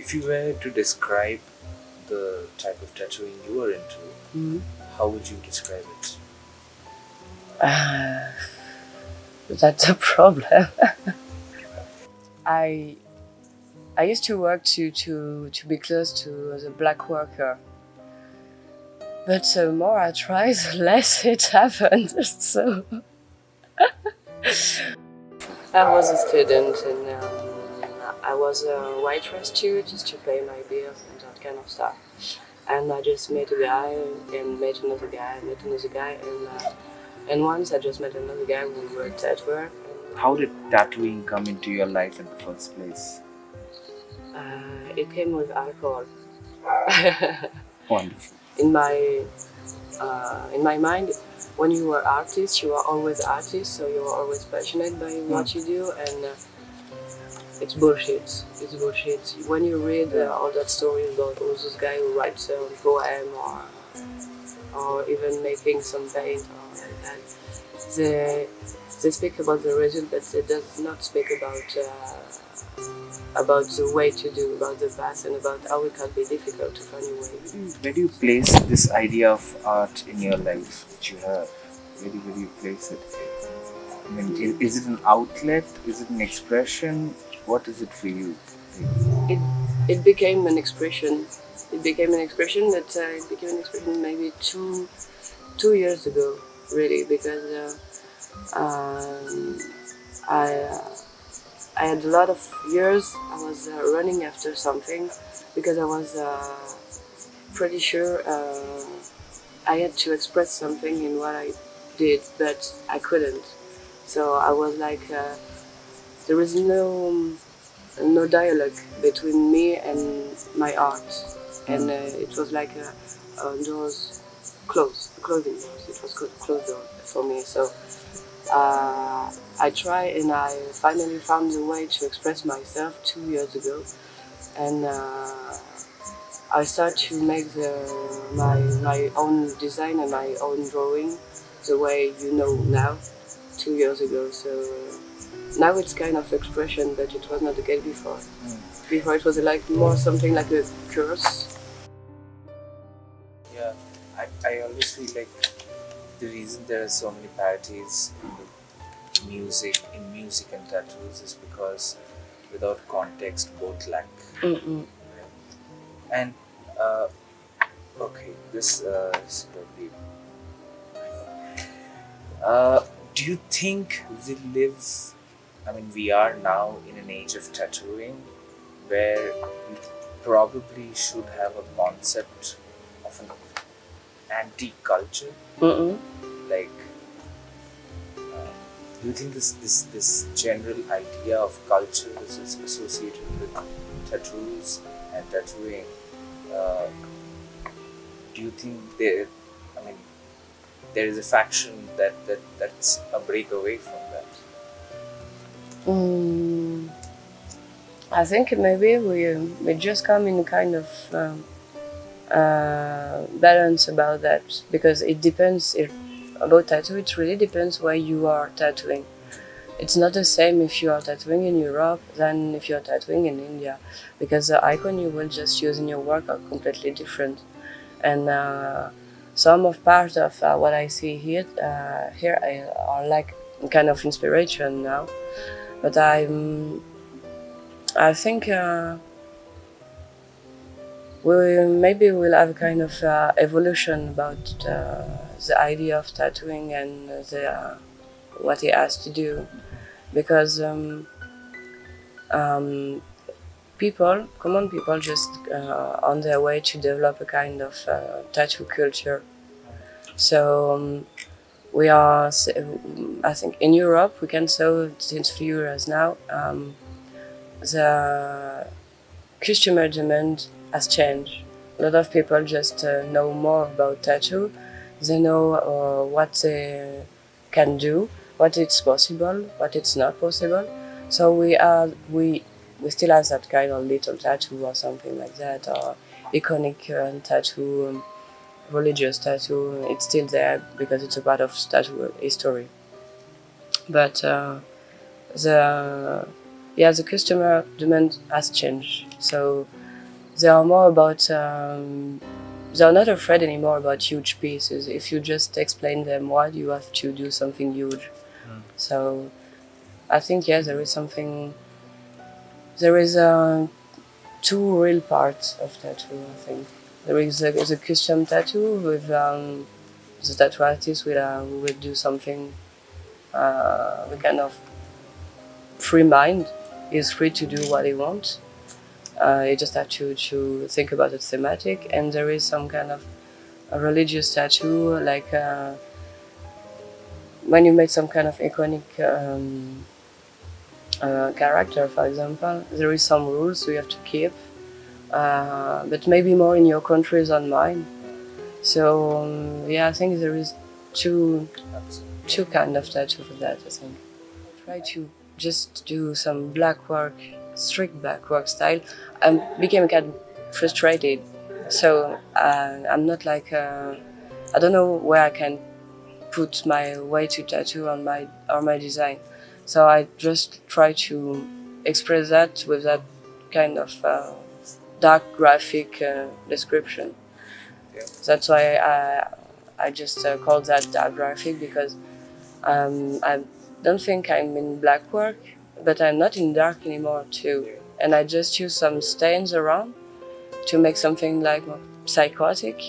If you were to describe the type of tattooing you are into, how would you describe it? That's a problem. I used to work to be close to the black worker, but the more I try, the less it happened. So I was a student, and I was a waitress too, just to pay my bills and that kind of stuff. And I just met a guy, and met another guy, and met another guy, and once I just met another guy. We were tattooer. How did tattooing come into your life in the first place? It came with alcohol. Wonderful. In my mind, when you are artist, you are always artist, so you are always passionate by what you do, and it's bullshit. It's bullshit. When you read all that stories about all those guys who write a poem or even making some paint or like that, they speak about the result, but they does not speak about the way to do, about the past, and about how it can be difficult to find a way. Where do you place this idea of art in your life that you have? Where do you place it? I mean, is it an outlet? Is it an expression? What is it for you? It became an expression. It became an expression, but it became an expression maybe two years ago, really, because I had a lot of years. I was running after something because I was pretty sure I had to express something in what I did, but I couldn't. So I was like, there is no dialogue between me and my art, and it was like doors closing doors. It was closed door for me. So I tried, and I finally found a way to express myself 2 years ago, and I started to make my own design and my own drawing the way you know now, 2 years ago. So now it's kind of expression, but it was not the case before. Before it was like more something like a curse. Yeah, I always feel like the reason there are so many parodies in music and tattoos is because without context both lack. And okay, this is probably. Do you think we are now in an age of tattooing where you probably should have a concept of an anti-culture? Like, do you think this general idea of culture which is associated with tattoos and tattooing, do you think there is a faction that's a break away from that? I think maybe we just come in a kind of balance about that, because it depends. About tattoo, it really depends where you are tattooing. It's not the same if you are tattooing in Europe than if you are tattooing in India, because the icon you will just use in your work are completely different. And some of part of what I see here are like kind of inspiration now. But I think we'll have a kind of evolution about the idea of tattooing and what it has to do, because common people just on their way to develop a kind of tattoo culture. So we are, I think in Europe, we can say since few years now, the customer demand has changed. A lot of people just know more about tattoo. They know what they can do, what it's possible, what it's not possible. So we still have that kind of little tattoo or something like that, or iconic tattoo, religious tattoo. It's still there because it's a part of tattoo history. But the customer demand has changed. So They are more about. They are not afraid anymore about huge pieces. If you just explain them why you have to do something huge. So I think there is something. There is two real parts of tattoo. I think there is a custom tattoo with the tattoo artist will do something. The kind of free mind. He's free to do what he wants. You just have to think about the thematic, and there is some kind of a religious tattoo, like when you make some kind of iconic character, for example, there is some rules you have to keep, but maybe more in your country than mine. So I think there is two kind of tattoo for that. I think try to just do some black work, strict black work style. I became kind of frustrated, so I'm not like I don't know where I can put my way to tattoo on my design. So I just try to express that with that kind of dark graphic description. That's why I just call that dark graphic, because I don't think I'm in black work, but I'm not in dark anymore too. And I just use some stains around to make something like psychotic,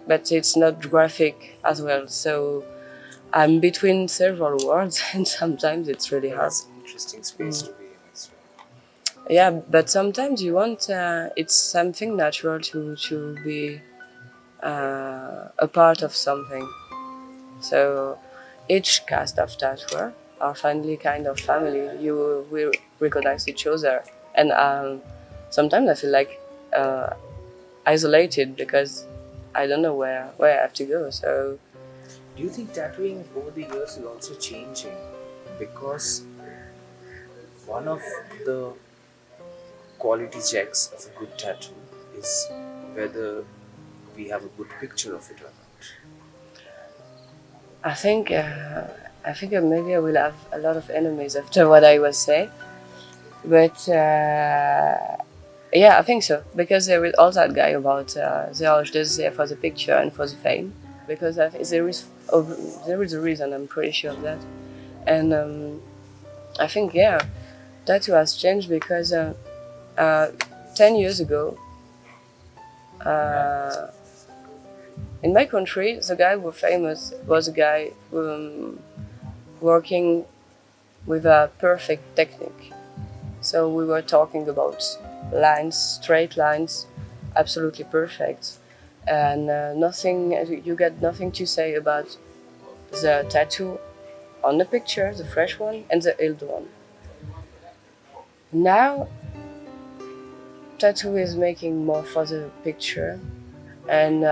but it's not graphic as well. So I'm between several worlds, and sometimes it's really hard. That's an interesting space to be in. Yeah, but sometimes you want it's something natural to be a part of something. So each cast of tattooer are finally kind of family. You will recognize each other, and sometimes I feel like isolated because I don't know where I have to go. So Do you think tattooing over the years is also changing? Because one of the quality checks of a good tattoo is whether we have a good picture of it or not. I think maybe I will have a lot of enemies after what I was saying, but I think so, because there is all that guy about they are just there for the picture and for the fame, because there is a reason, I'm pretty sure of that, and I think tattoo has changed because 10 years ago. In my country, the guy who was famous was a guy working with a perfect technique. So we were talking about lines, straight lines, absolutely perfect, and nothing. You get nothing to say about the tattoo on the picture, the fresh one, and the old one. Now, tattoo is making more for the picture, and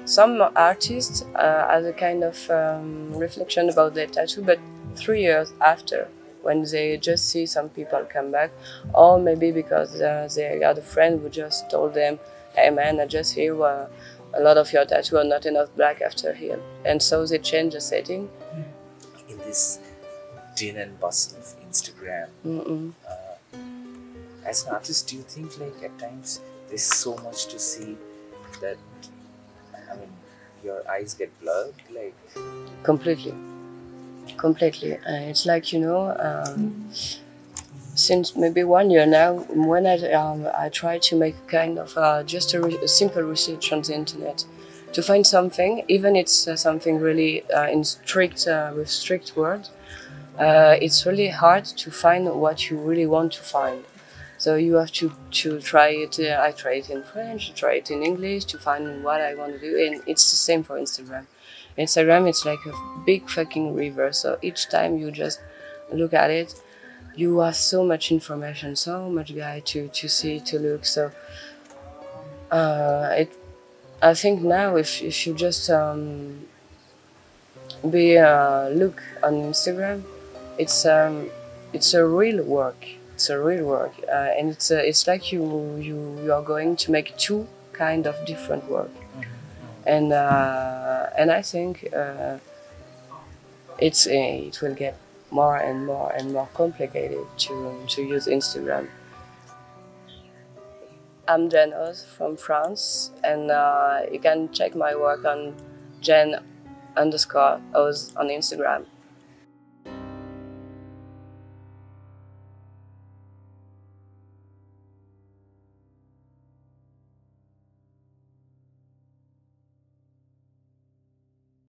some artists as a kind of reflection about their tattoo, but 3 years after, when they just see some people come back, or maybe because they had a friend who just told them, "Hey man, I just hear a lot of your tattoo are not enough black after here," and so they change the setting. In this din and bustle of Instagram, as an artist, do you think like at times there's so much to see that your eyes get blurred? Like Completely. It's like, since maybe 1 year now, when I try to make kind of just a simple research on the internet to find something, even it's something really in with strict words, it's really hard to find what you really want to find. So you have to try it. I try it in French, try it in English to find what I want to do, and it's the same for Instagram. Instagram, it's like a big fucking river. So each time you just look at it, you have so much information, so much guy to see, to look. So it. I think now if you just be look on Instagram, it's a real work. It's a real work, and it's like you are going to make two kind of different work, and I think it will get more and more and more complicated to use Instagram. I'm Jhenn Oz from France, and you can check my work on Jhenn_Oz on Instagram.